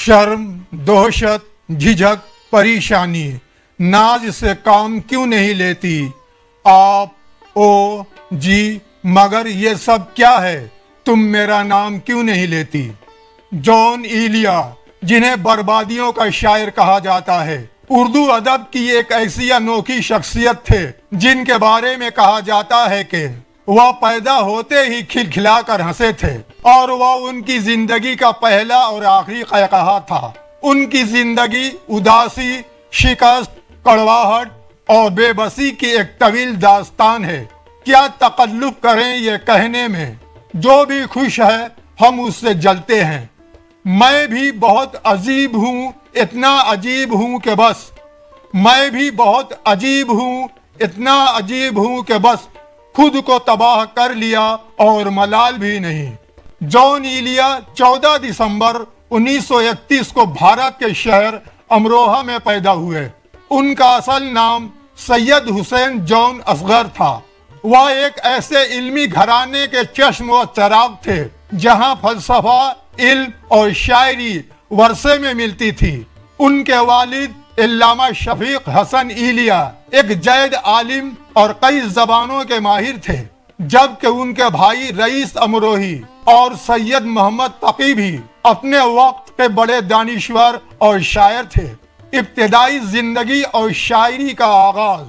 शर्म, दोहशत, झिझक, परेशानी, नाज से काम क्यों नहीं लेती? आप, ओ, जी, मगर ये सब क्या है? तुम मेरा नाम क्यों नहीं लेती? जॉन इलिया, जिन्हें बर्बादियों का शायर कहा जाता है, उर्दू अदब की एक ऐसी अनोखी शख्सियत थे जिनके बारे में कहा जाता है कि वह पैदा होते ही खिलखिलाकर हंसे थे और वह उनकी जिंदगी का पहला और आखिरी कहकहा था। उनकी जिंदगी उदासी, शिकस्त, कड़वाहट और बेबसी की एक तवील दास्तान है। क्या तकल्लुफ करें ये कहने में, जो भी खुश है हम उससे जलते हैं। मैं भी बहुत अजीब हूँ, इतना अजीब हूँ कि बस, मैं भी बहुत अजीब हूँ, इतना अजीब हूँ कि बस खुद को तबाह कर लिया और मलाल भी नहीं। जॉन इलिया 14 दिसंबर 1931 को भारत के शहर अमरोहा में पैदा हुए। उनका असल नाम सैयद हुसैन जॉन असगर था। वह एक ऐसे इल्मी घराने के चश्म व चराग थे जहां फलसफा, इल्म और शायरी वर्षे में मिलती थी। उनके वालिद इल्लामा शफीक हसन इलिया एक जैद आलिम और कई जबानों के माहिर थे, जबकि उनके भाई रईस अमरोही और सैयद मोहम्मद तकी भी अपने वक्त के बड़े दानिश्वर और शायर थे। इब्तिदाई जिंदगी और शायरी का आगाज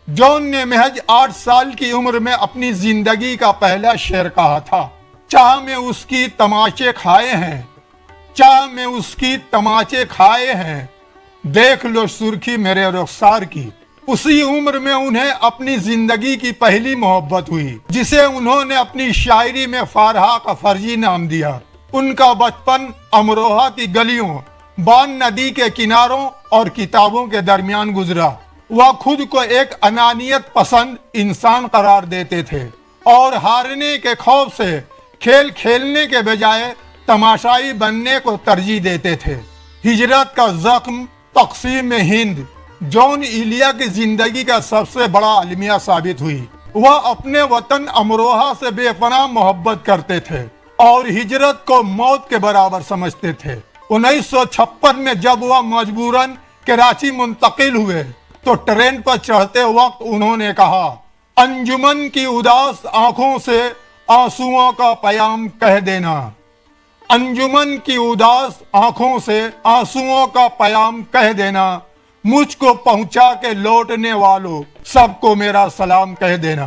जॉन ने महज 8 साल की उम्र में अपनी जिंदगी का पहला शेर कहा था। चाह में उसकी तमाचे खाए हैं, चाह में उसकी तमाचे खाए हैं, देख लो सुर्खी मेरे रुखसार की। उसी उम्र में उन्हें अपनी जिंदगी की पहली मोहब्बत हुई, जिसे उन्होंने अपनी शायरी में फारहा का फर्जी नाम दिया। उनका बचपन अमरोहा की गलियों, बान नदी के किनारों और किताबों के दरमियान गुजरा। वह खुद को एक अनानियत पसंद इंसान करार देते थे और हारने के खौफ से खेल खेलने के बजाय तमाशाई बनने को तरजीह देते थे। हिजरत का जख्म, तक़सीम हिंद जॉन इलिया की जिंदगी का सबसे बड़ा अलमिया साबित हुई। वह अपने वतन अमरोहा से बेपनाह मोहब्बत करते थे और हिजरत को मौत के बराबर समझते थे। 1956 में जब वह मजबूरन कराची मुंतकिल हुए तो ट्रेन पर चढ़ते वक्त उन्होंने कहा, अंजुमन की उदास आंखों से आंसुओं का प्याम कह देना, अंजुमन की उदास आंखों से आंसुओं का प्याम कह देना, मुझको पहुंचा के लौटने वालों सबको मेरा सलाम कह देना।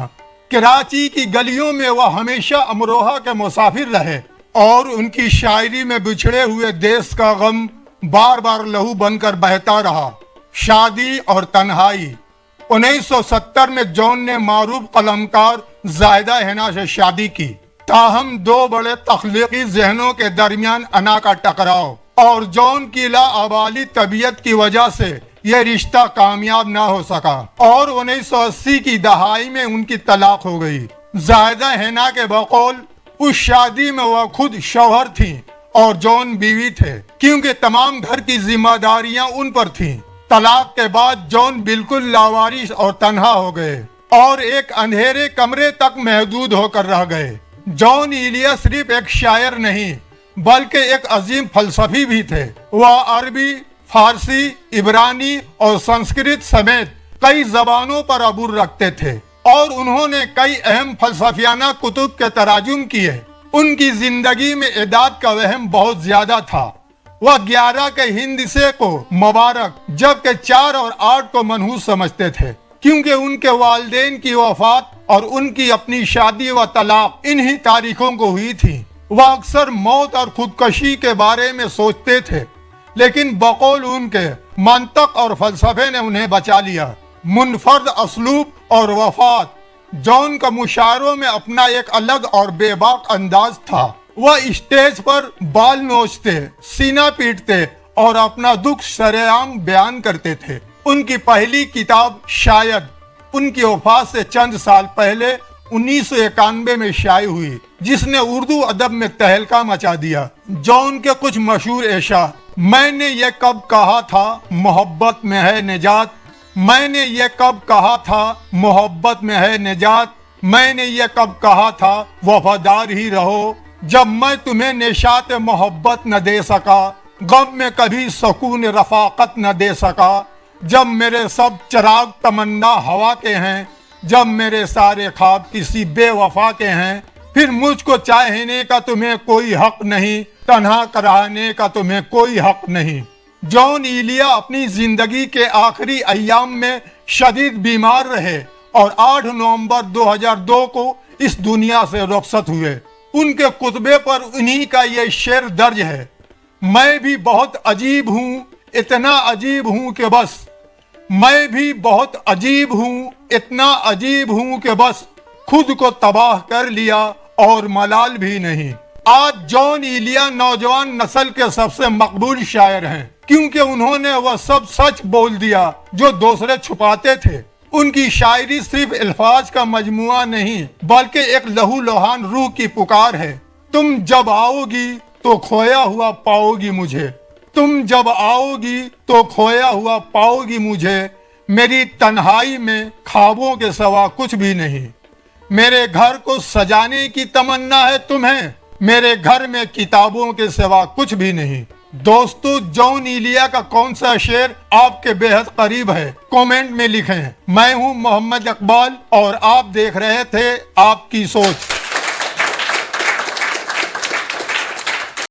कराची की गलियों में वह हमेशा अमरोहा के मुसाफिर रहे और उनकी शायरी में बिछड़े हुए देश का गम बार बार लहू बनकर बहता रहा। शादी और तन्हाई 1970 में जॉन ने मारूफ कलमकार जायदा हैना से शादी की। ताहम दो बड़े तख्लीकी जहनों के दरमियान अना का टकराव और जॉन की लाअबाली तबीयत की वजह से यह रिश्ता कामयाब ना हो सका और 1980 की दहाई में उनकी तलाक हो गई। जायदा हैना के बकौल उस शादी में वह खुद शौहर थी और जॉन बीवी थे, क्योंकि तमाम घर की जिम्मेदारियां उन पर थीं। तलाक के बाद जॉन बिल्कुल लावारिस और तन्हा हो गए और एक अंधेरे कमरे तक महदूद होकर रह गए। जॉन इलिया सिर्फ एक शायर नहीं बल्कि एक अजीम फलसफी भी थे। वह अरबी, फारसी, इब्रानी और संस्कृत समेत कई जबानों पर अबूर रखते थे और उन्होंने कई अहम फलसफियाना कुतुब के तराजुम किए। उनकी जिंदगी में इदाद का वहम बहुत ज्यादा था। वह 11 के हिंदसे को मुबारक जबकि 4 और 8 को मनहूस समझते थे, क्योंकि उनके वालिदैन की वफात और उनकी अपनी शादी व तलाक इन्हीं तारीखों को हुई थी। वह अक्सर मौत और खुदकशी के बारे में सोचते थे, लेकिन बकौल उनके मंतक और फलसफे ने उन्हें बचा लिया। मुनफर्द असलूब और वफात जॉन का मुशायरों में अपना एक अलग और बेबाक अंदाज था। वह स्टेज पर बाल नोचते, सीना पीटते और अपना दुख सरेआम बयान करते थे। उनकी पहली किताब शायद उनकी वफात से चंद साल पहले 1991 में शाये हुई, जिसने उर्दू अदब में तहलका मचा दिया। जॉन के कुछ मशहूर एशा, मैंने ये कब कहा था मोहब्बत में है निजात, मैंने ये कब कहा था मोहब्बत में है निजात, मैंने ये कब कहा था वफादार ही रहो, जब मैं तुम्हें निशात मोहब्बत न दे सका गम में कभी सुकून रफाकत न दे सका, जब मेरे सब चराग तमन्ना हवा के हैं, जब मेरे सारे ख्वाब किसी बेवफा के हैं, फिर मुझको चाहने का तुम्हें कोई हक नहीं, तन्हा कराने का तुम्हें कोई हक नहीं। जॉन इलिया अपनी जिंदगी के आखिरी अय्याम में शदीद बीमार रहे और 8 नवंबर 2002 को इस दुनिया से रुखसत हुए। उनके कुतबे पर उन्हीं का ये शेर दर्ज है, मैं भी बहुत अजीब हूँ, इतना अजीब हूँ कि बस, मैं भी बहुत अजीब हूँ, इतना अजीब हूँ कि बस खुद को तबाह कर लिया और मलाल भी नहीं। आज जॉन इलिया नौजवान नस्ल के सबसे मकबूल शायर हैं, क्योंकि उन्होंने वह सब सच बोल दिया जो दूसरे छुपाते थे। उनकी शायरी सिर्फ अल्फाज का मजमुआ नहीं, बल्कि एक लहू लुहान रूह की पुकार है। तुम जब आओगी तो खोया हुआ पाओगी मुझे, तुम जब आओगी तो खोया हुआ पाओगी मुझे, मेरी तन्हाई में ख्वाबों के सिवा कुछ भी नहीं। मेरे घर को सजाने की तमन्ना है तुम्हें, मेरे घर में किताबों के सिवा कुछ भी नहीं। दोस्तों, जॉन इलिया का कौन सा शेर आपके बेहद करीब है, कमेंट में लिखें। मैं हूं मोहम्मद इकबाल और आप देख रहे थे आपकी सोच।